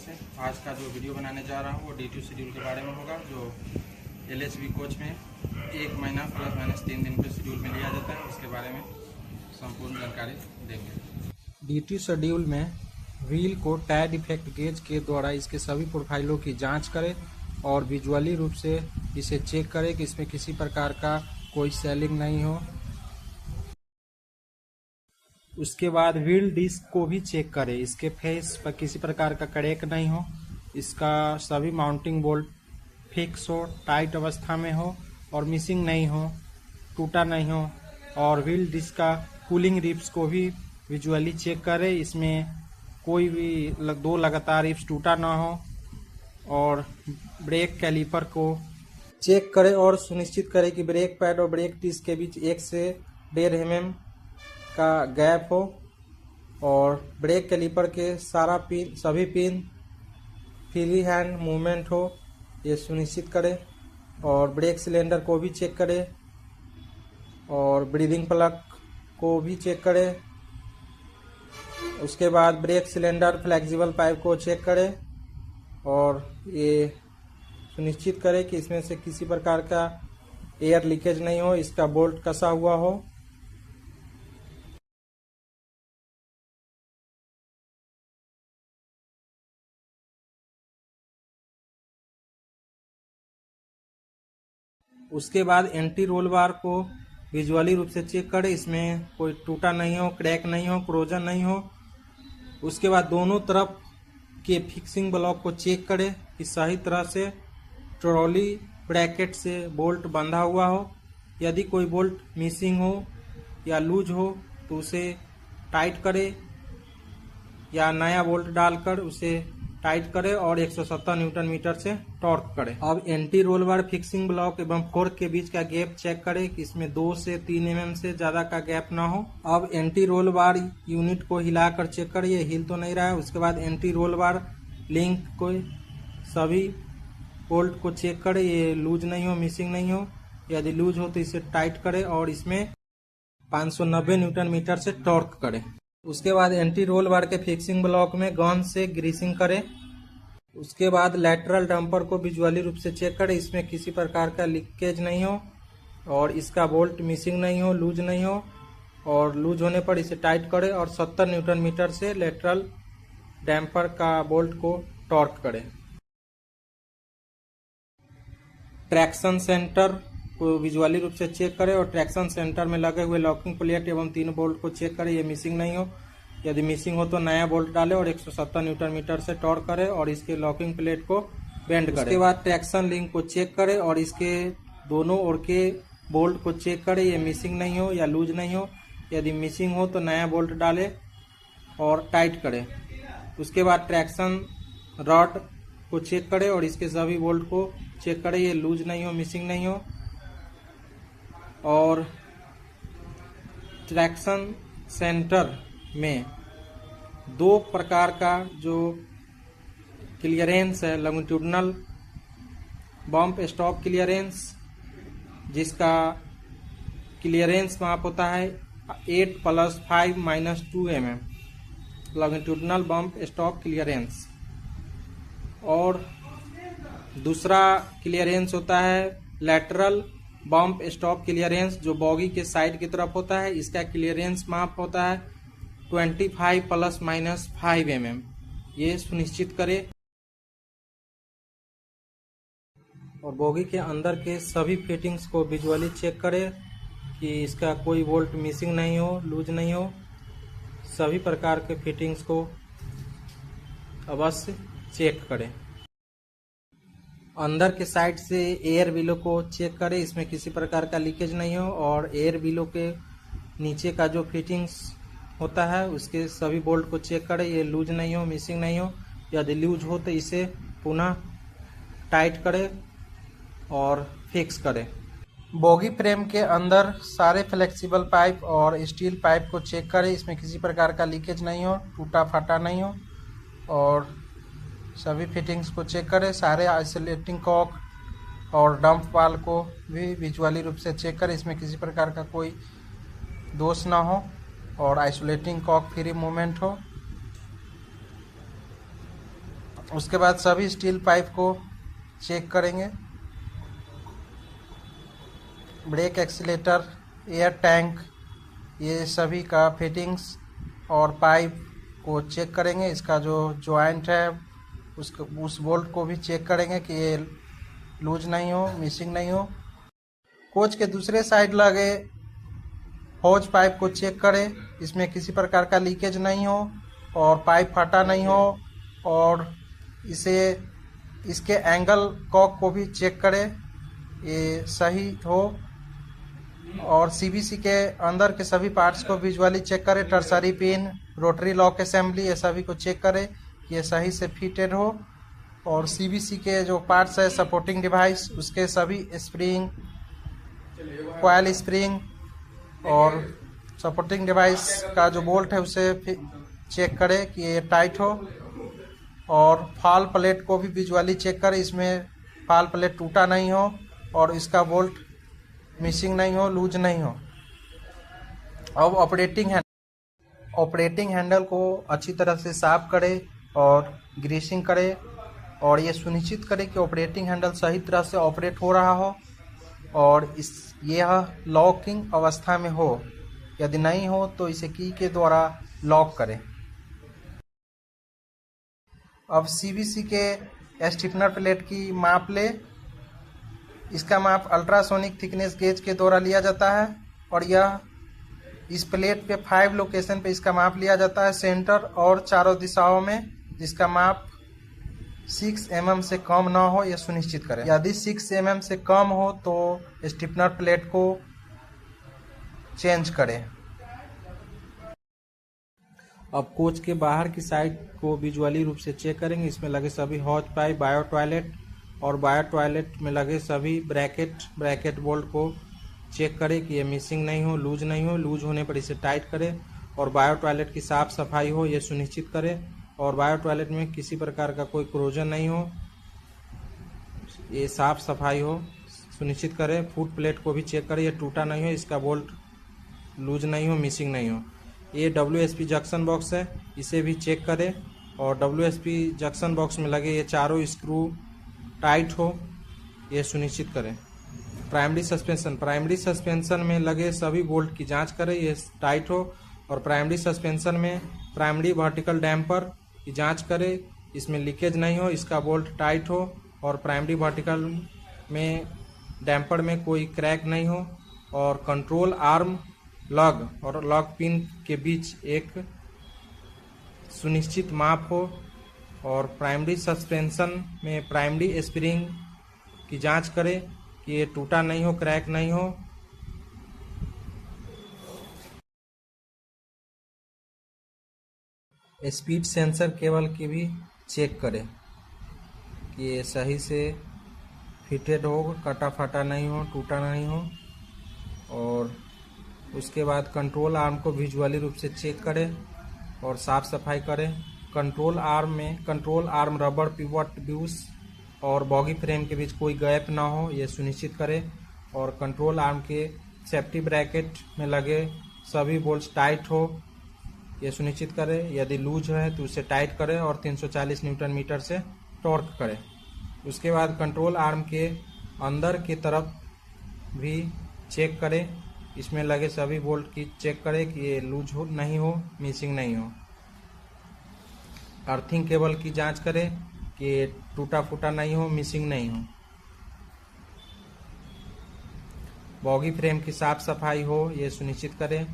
से। आज का जो वीडियो बनाने जा रहा हूँ वो D2 शेड्यूल के बारे में होगा, जो LHV कोच में 1 महीना प्लस माइनस 3 दिन के शेड्यूल में लिया जाता है। उसके बारे में संपूर्ण जानकारी देंगे। D2 शेड्यूल में व्हील को टायर डिफेक्ट गेज के द्वारा इसके सभी प्रोफाइलों की जांच करें और विजुअली रूप से इसे चेक करें कि इसमें किसी प्रकार का कोई सेलिंग नहीं हो। उसके बाद व्हील डिस्क को भी चेक करें, इसके फेस पर किसी प्रकार का क्रैक नहीं हो, इसका सभी माउंटिंग बोल्ट फिक्स हो, टाइट अवस्था में हो और मिसिंग नहीं हो, टूटा नहीं हो। और व्हील डिस्क का कूलिंग रिप्स को भी विजुअली चेक करें, इसमें कोई भी दो लगातार रिप्स टूटा ना हो। और ब्रेक कैलिपर को चेक करें और सुनिश्चित करें कि ब्रेक पैड और ब्रेक डिस्क के बीच 1 से 1.5 mm का गैप हो और ब्रेक कैलिपर के सभी पिन फ्री हैंड मूवमेंट हो, ये सुनिश्चित करें। और ब्रेक सिलेंडर को भी चेक करें और ब्रीदिंग प्लग को भी चेक करें। उसके बाद ब्रेक सिलेंडर फ्लेक्सिबल पाइप को चेक करें और ये सुनिश्चित करें कि इसमें से किसी प्रकार का एयर लीकेज नहीं हो, इसका बोल्ट कसा हुआ हो। उसके बाद एंटी रोल बार को विजुअली रूप से चेक करें, इसमें कोई टूटा नहीं हो, क्रैक नहीं हो, क्रोजन नहीं हो। उसके बाद दोनों तरफ के फिक्सिंग ब्लॉक को चेक करें कि सही तरह से ट्रॉली ब्रैकेट से बोल्ट बंधा हुआ हो। यदि कोई बोल्ट मिसिंग हो या लूज हो तो उसे टाइट करें या नया बोल्ट डालकर उसे टाइट करें और 170 न्यूटन मीटर से टॉर्क करें। अब anti roll bar fixing block एवं फोर्क के बीच का गैप चेक करें कि इसमें 2 से 3 mm से ज्यादा का गैप ना हो। अब एंटी रोल बार यूनिट को हिलाकर चेक करें, ये हिल तो नहीं रहा है। उसके बाद एंटी रोल बार लिंक को सभी बोल्ट को चेक करें, ये लूज नहीं हो, मिसिंग नहीं हो। यदि लूज हो तो इसे टाइट करें और इसमें 590 न्यूटन मीटर से टॉर्क करें। उसके बाद एंटी रोल बार के फिक्सिंग ब्लॉक में गन से ग्रीसिंग करें। उसके बाद लैटरल डंपर को विजुअली रूप से चेक करें, इसमें किसी प्रकार का लीकेज नहीं हो और इसका बोल्ट मिसिंग नहीं हो, लूज नहीं हो। और लूज होने पर इसे टाइट करें और 70 न्यूटन मीटर से लैटरल डैम्पर का बोल्ट को टॉर्क करें। ट्रैक्शन सेंटर को विजुअली रूप से चेक करें और ट्रैक्शन सेंटर में लगे हुए लॉकिंग प्लेट एवं 3 बोल्ट को चेक करें, ये मिसिंग नहीं हो। यदि मिसिंग हो तो नया बोल्ट डालें और 170 न्यूटन मीटर से टॉर्क करें और इसके लॉकिंग प्लेट को बेंड करें। उसके बाद ट्रैक्शन लिंक को चेक करें और इसके दोनों ओर के बोल्ट को चेक करें, ये मिसिंग नहीं हो या लूज नहीं हो। यदि मिसिंग हो तो नया बोल्ट डालें और टाइट करें। उसके बाद ट्रैक्शन रॉड को चेक करें और इसके सभी बोल्ट को चेक करें, ये लूज नहीं हो, मिसिंग नहीं हो। और ट्रैक्शन सेंटर में 2 प्रकार का जो क्लियरेंस है, लॉन्गिट्यूडनल बम्प स्टॉप क्लियरेंस, जिसका क्लियरेंस माप होता है 8 + 5 - 2 mm longitudinal bump stop clearance. और दूसरा क्लियरेंस होता है लैटरल बम्प स्टॉप क्लियरेंस, जो बॉगी के साइड की तरफ होता है। इसका क्लियरेंस माप होता है 25 ± 5 mm। ये सुनिश्चित करें। और बॉगी के अंदर के सभी फिटिंग्स को विजुअली चेक करें कि इसका कोई बोल्ट मिसिंग नहीं हो, लूज नहीं हो। सभी प्रकार के फिटिंग्स को अवश्य चेक करें। अंदर के साइड से एयर व्हीलों को चेक करें, इसमें किसी प्रकार का लीकेज नहीं हो। और एयर व्हीलों के नीचे का जो फिटिंग्स होता है उसके सभी बोल्ट को चेक करें, ये लूज नहीं हो, मिसिंग नहीं हो। यदि लूज हो तो इसे पुनः टाइट करें और फिक्स करें। बॉगी फ्रेम के अंदर सारे फ्लेक्सिबल पाइप और स्टील पाइप को चेक करें, इसमें किसी प्रकार का लीकेज नहीं हो, टूटा फटा नहीं हो। और सभी फिटिंग्स को चेक करें। सारे आइसोलेटिंग कॉक और डंप वाल को भी विजुअली रूप से चेक करें, इसमें किसी प्रकार का कोई दोष ना हो और आइसोलेटिंग कॉक फ्री मूवमेंट हो। उसके बाद सभी स्टील पाइप को चेक करेंगे। ब्रेक एक्सीलेटर, एयर टैंक, ये सभी का फिटिंग्स और पाइप को चेक करेंगे। इसका जो जॉइंट है उस बोल्ट को भी चेक करेंगे कि ये लूज नहीं हो, मिसिंग नहीं हो। कोच के दूसरे साइड लगे हॉज पाइप को चेक करें, इसमें किसी प्रकार का लीकेज नहीं हो और पाइप फटा नहीं हो, और इसके एंगल कॉक को भी चेक करें ये सही हो, और सीबीसी के अंदर के सभी पार्ट्स को विजुअली चेक करें। Tertiary pin, rotary lock assembly, ये सभी को चेक करें कि ये सही से फिटेड हो। और सीबीसी के जो पार्ट्स है सपोर्टिंग डिवाइस, उसके सभी स्प्रिंग, कॉइल स्प्रिंग और सपोर्टिंग डिवाइस का जो बोल्ट है उसे चेक करें कि ये टाइट हो। और फाल प्लेट को भी विजुअली चेक करें, इसमें फाल प्लेट टूटा नहीं हो और इसका बोल्ट मिसिंग नहीं हो, लूज नहीं हो। अब ऑपरेटिंग हैंडल को अच्छी तरह से साफ करें और ग्रीसिंग करें, और ये सुनिश्चित करें कि ऑपरेटिंग हैंडल सही तरह से ऑपरेट हो रहा हो और यह लॉकिंग अवस्था में हो। यदि नहीं हो तो इसे की के द्वारा लॉक करें। अब सीबीसी के स्टिफनर प्लेट की माप ले। इसका माप अल्ट्रासोनिक थिकनेस गेज के द्वारा लिया जाता है, और यह इस प्लेट पे 5 लोकेशन पे इसका माप लिया जाता है, सेंटर और चारों दिशाओं में, जिसका माप 6 mm से कम ना हो यह सुनिश्चित करें। यदि 6 mm से कम हो तो स्टिफनर प्लेट को चेंज करें। अब कोच के बाहर की साइड को विजुअली रूप से चेक करेंगे। इसमें लगे सभी हॉज पाइप, बायो टॉयलेट और बायो टॉयलेट में लगे सभी ब्रैकेट बोल्ट को चेक करें कि ये मिसिंग नहीं हो, लूज नहीं हो। लूज होने पर इसे टाइट करें, और बायो टॉयलेट की साफ सफाई हो ये सुनिश्चित करें, और बायो टॉयलेट में किसी प्रकार का कोई क्रोजन नहीं हो, ये साफ सफाई हो सुनिश्चित करें। फुट प्लेट को भी चेक करें, ये टूटा नहीं हो, इसका बोल्ट लूज नहीं हो, मिसिंग नहीं हो। ये WSP जंक्शन बॉक्स है, इसे भी चेक करें, और WSP जंक्शन बॉक्स में लगे ये चारों स्क्रू टाइट हो ये सुनिश्चित करें। प्राइमरी सस्पेंशन में लगे सभी बोल्ट की जांच करें, ये टाइट हो। और प्राइमरी सस्पेंशन में प्राइमरी वर्टिकल डैम्पर की जांच करें, इसमें लीकेज नहीं हो, इसका बोल्ट टाइट हो। और प्राइमरी वर्टिकल में डैम्पर में कोई क्रैक नहीं हो, और कंट्रोल आर्म लॉग और लॉक पिन के बीच एक सुनिश्चित माप हो। और प्राइमरी सस्पेंशन में प्राइमरी स्प्रिंग की जांच करें कि ये टूटा नहीं हो, क्रैक नहीं हो। स्पीड सेंसर केबल की भी चेक करें कि ये सही से फिटेड हो, कटा फटा नहीं हो, टूटा नहीं हो। और उसके बाद कंट्रोल आर्म को विजुअली रूप से चेक करें और साफ सफाई करें। कंट्रोल आर्म रबर पिवट ब्यूस और बॉगी फ्रेम के बीच कोई गैप ना हो ये सुनिश्चित करें। और कंट्रोल आर्म के सेफ्टी ब्रैकेट में लगे सभी बोल्ट्स टाइट हो ये सुनिश्चित करें। यदि लूज है तो उसे टाइट करें और 340 न्यूटन मीटर से टॉर्क करें। उसके बाद कंट्रोल आर्म के अंदर की तरफ भी चेक करें, इसमें लगे सभी बोल्ट की चेक करें कि ये लूज हो नहीं हो, मिसिंग नहीं हो। अर्थिंग केबल की जांच करें कि ये टूटा फूटा नहीं हो, मिसिंग नहीं हो। बॉगी फ्रेम की साफ सफाई हो ये सुनिश्चित करें।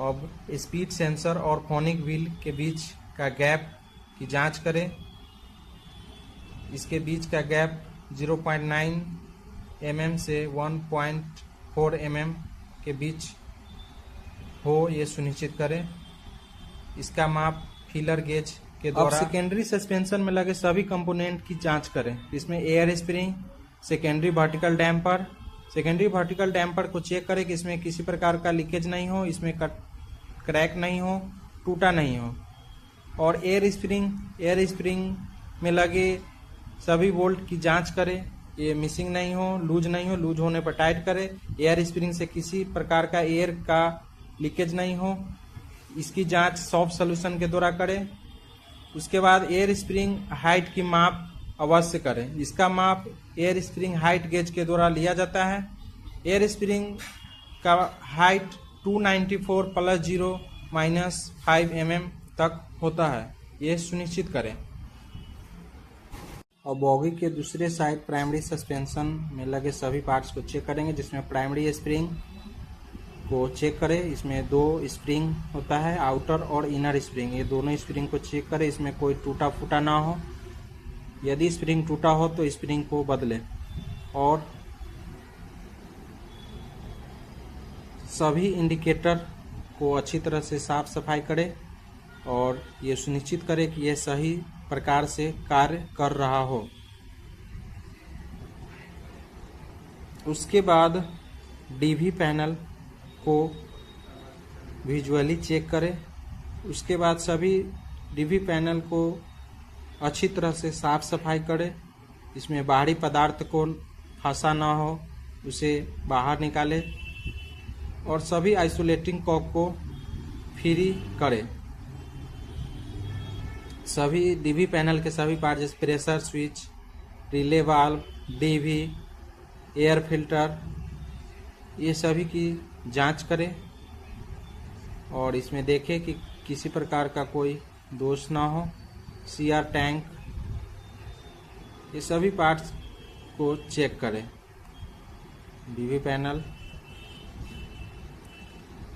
अब स्पीड सेंसर और फोनिक व्हील के बीच का गैप की जांच करें, इसके बीच का गैप 0.9 mm से 1.4 mm के बीच हो ये सुनिश्चित करें। इसका माप फीलर गेज के द्वारा। अब सेकेंडरी सस्पेंशन में लगे सभी कंपोनेंट की जांच करें, इसमें air spring, secondary vertical damper को चेक करें कि इसमें किसी प्रकार का लीकेज नहीं हो, इसमें क्रैक नहीं हो, टूटा नहीं हो। और एयर स्प्रिंग में लगे सभी बोल्ट की जांच करें, ये मिसिंग नहीं हो, लूज नहीं हो, लूज होने पर टाइट करें। एयर स्प्रिंग से किसी प्रकार का एयर का लीकेज नहीं हो, इसकी जांच सॉफ्ट सॉल्यूशन के द्वारा करें। उसके बाद एयर स्प्रिंग हाइट की माप अवश्य करें। इसका माप एयर स्प्रिंग हाइट गेज के द्वारा लिया जाता है। एयर स्प्रिंग का हाइट 294 + 0 - 5 mm तक होता है, यह सुनिश्चित करें। और बॉगी के दूसरे साइड प्राइमरी सस्पेंशन में लगे सभी पार्ट्स को चेक करेंगे, जिसमें प्राइमरी स्प्रिंग को चेक करें। इसमें 2 स्प्रिंग होता है, आउटर और इनर स्प्रिंग। ये दोनों स्प्रिंग को चेक करें, इसमें कोई टूटा फूटा ना हो। यदि स्प्रिंग टूटा हो तो स्प्रिंग को बदलें। और सभी इंडिकेटर को अच्छी तरह से साफ सफाई करें और ये सुनिश्चित करें कि यह सही प्रकार से कार्य कर रहा हो। उसके बाद डीवी पैनल को विजुअली चेक करें। उसके बाद सभी डीवी पैनल को अच्छी तरह से साफ सफाई करें। इसमें बाहरी पदार्थ को फंसा ना हो, उसे बाहर निकालें और सभी आइसोलेटिंग कॉक को फ्री करें। सभी डीवी पैनल के सभी पार्ट जैसे pressure switch, relay valve, DV, air filter, ये सभी की जांच करें और इसमें देखें कि किसी प्रकार का कोई दोष ना हो। सीआर टैंक, ये सभी पार्ट्स को चेक करें। डीवी पैनल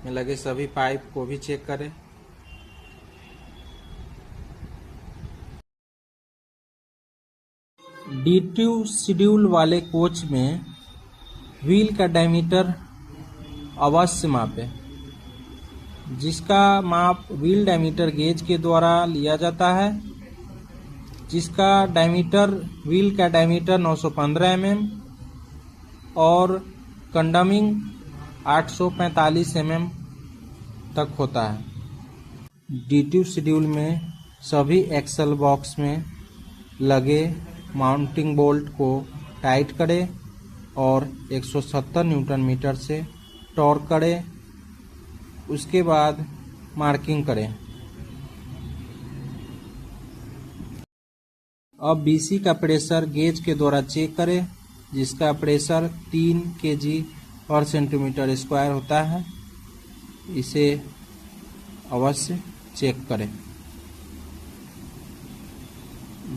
में लगे सभी पाइप को भी चेक करें। D2 शेड्यूल वाले कोच में व्हील का डायमीटर अवश्य मापें, जिसका माप व्हील डायमीटर गेज के द्वारा लिया जाता है, जिसका डायमीटर व्हील का डायमीटर 915 mm और कंडमिंग 845 mm तक होता है। D2 शेड्यूल में सभी एक्सल बॉक्स में लगे माउंटिंग बोल्ट को टाइट करें और 170 न्यूटन मीटर से टॉर्क करें। उसके बाद मार्किंग करें। अब बीसी का प्रेशर गेज के द्वारा चेक करें, जिसका प्रेशर 3 kg/cm² होता है। इसे अवश्य चेक करें।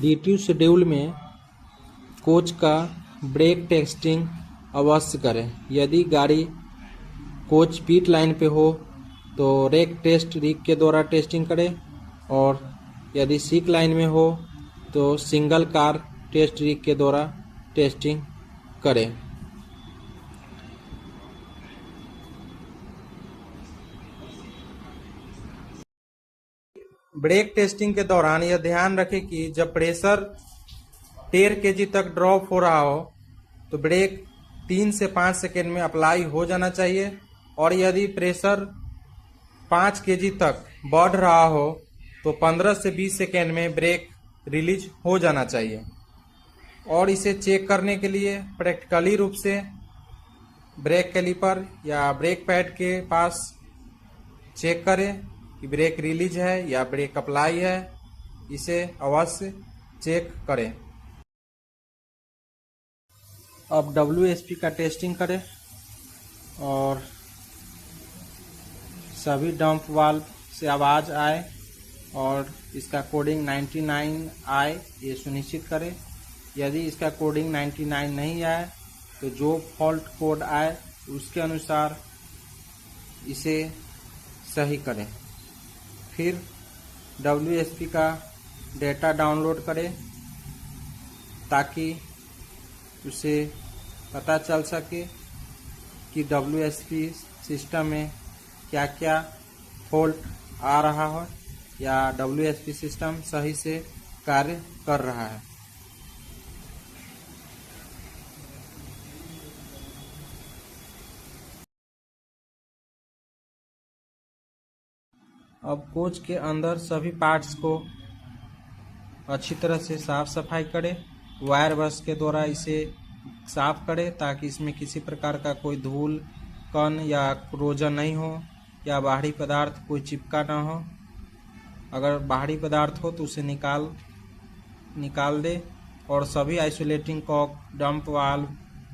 D2 शेड्यूल में कोच का ब्रेक टेस्टिंग अवश्य करें। यदि गाड़ी कोच पीट लाइन पे हो तो रेक टेस्ट रिग के द्वारा टेस्टिंग करें और यदि सीक लाइन में हो तो सिंगल कार टेस्ट रिग के द्वारा टेस्टिंग करें। ब्रेक टेस्टिंग के दौरान यह ध्यान रखें कि जब प्रेशर 13 kg तक ड्रॉप हो रहा हो तो ब्रेक 3 से 5 सेकेंड में अप्लाई हो जाना चाहिए और यदि प्रेशर 5 kg तक बढ़ रहा हो तो 15 से 20 सेकेंड में ब्रेक रिलीज हो जाना चाहिए। और इसे चेक करने के लिए प्रैक्टिकली रूप से ब्रेक कैलिपर या ब्रेक पैड के पास चेक करें कि ब्रेक रिलीज है या ब्रेक अप्लाई है। इसे अवश्य चेक करें। अब WSP का टेस्टिंग करें और सभी डंप वाल्व से आवाज़ आए और इसका कोडिंग 99 आए, ये सुनिश्चित करें। यदि इसका कोडिंग 99 नहीं आए तो जो फॉल्ट कोड आए उसके अनुसार इसे सही करें। फिर WSP का डेटा डाउनलोड करें ताकि उसे पता चल सके कि WSP सिस्टम में क्या क्या फॉल्ट आ रहा हो या WSP सिस्टम सही से कार्य कर रहा है। अब कोच के अंदर सभी पार्ट्स को अच्छी तरह से साफ सफाई करें। वायर ब्रश के द्वारा इसे साफ करें ताकि इसमें किसी प्रकार का कोई धूल, कण या क्रोजन नहीं हो या बाहरी पदार्थ कोई चिपका ना हो। अगर बाहरी पदार्थ हो तो उसे निकाल दे। और सभी isolating cock, dump valve,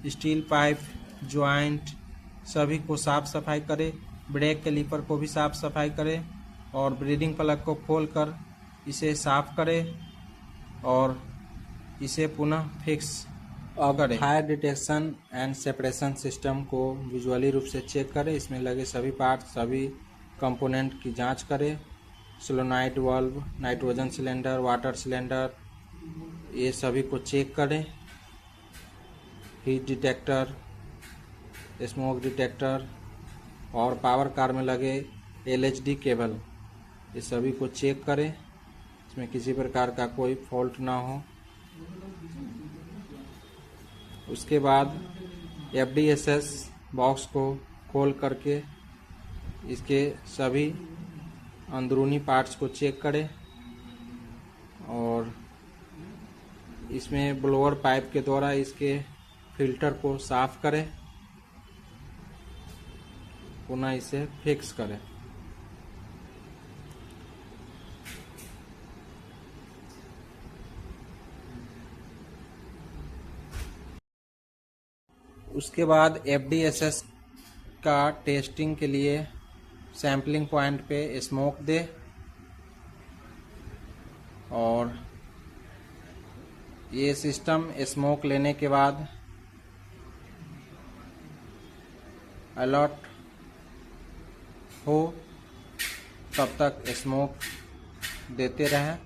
steel pipe, joint सभी को साफ सफाई करे। ब्रेक कैलिपर को भी साफ सफाई करे और ब्रीडिंग प्लग को खोलकर इसे साफ करे और इसे पुनः फिक्स करें। Fire detection and separation system को विजुअली रूप से चेक करें। इसमें लगे सभी पार्ट, सभी कंपोनेंट की जांच करें। Solenoid valve, nitrogen cylinder, water cylinder, ये सभी को चेक करें। हीट डिटेक्टर, स्मोक डिटेक्टर और पावर कार में लगे LHD केबल, ये सभी को चेक करें। इसमें किसी प्रकार का कोई फॉल्ट ना हो। उसके बाद FDSS बॉक्स को खोल करके इसके सभी अंदरूनी पार्ट्स को चेक करें और इसमें ब्लोअर पाइप के द्वारा इसके फिल्टर को साफ करें, पुनः इसे फिक्स करें। उसके बाद FDSS का टेस्टिंग के लिए सैम्पलिंग पॉइंट पे स्मोक दे और ये सिस्टम स्मोक लेने के बाद अलर्ट हो तब तक स्मोक देते रहें।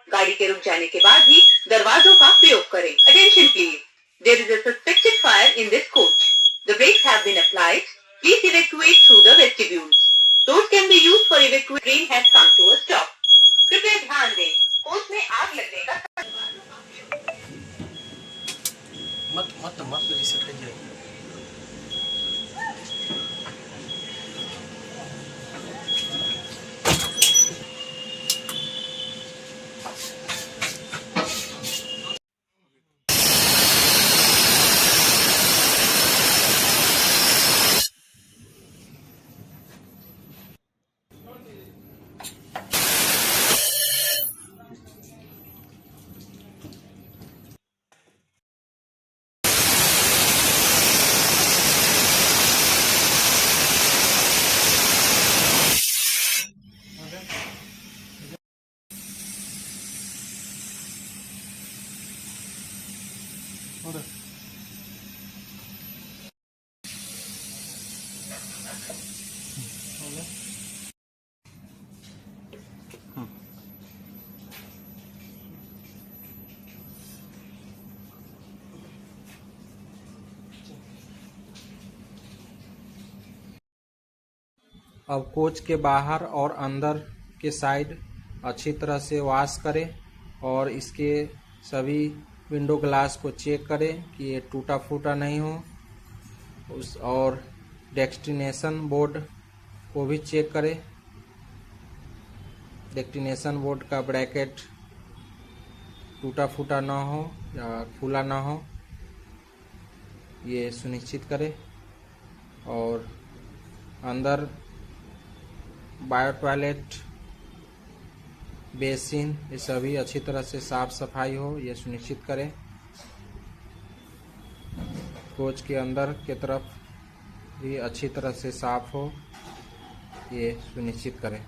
गाड़ी के रुक जाने के बाद ही दरवाजों का प्रयोग करें। Attention please, there is a suspected fire in this coach. The brakes have been applied. Please evacuate through the vestibules. Those can be used for evacuation. Train has come to a stop. कृपया ध्यान दें, coach में आग लगने का मत reset हो जाएगी। अब कोच के बाहर और अंदर के साइड अच्छी तरह से वॉश करें और इसके सभी विंडो ग्लास को चेक करें कि ये टूटा फूटा नहीं हो। और डेस्टिनेशन बोर्ड को भी चेक करें। डेस्टिनेशन बोर्ड का ब्रैकेट टूटा फूटा ना हो या खुला ना हो, ये सुनिश्चित करें। और अंदर बायो टॉयलेट, बेसिन, ये सभी अच्छी तरह से साफ सफाई हो, ये सुनिश्चित करें। कोच के अंदर की तरफ भी अच्छी तरह से साफ हो, ये सुनिश्चित करें।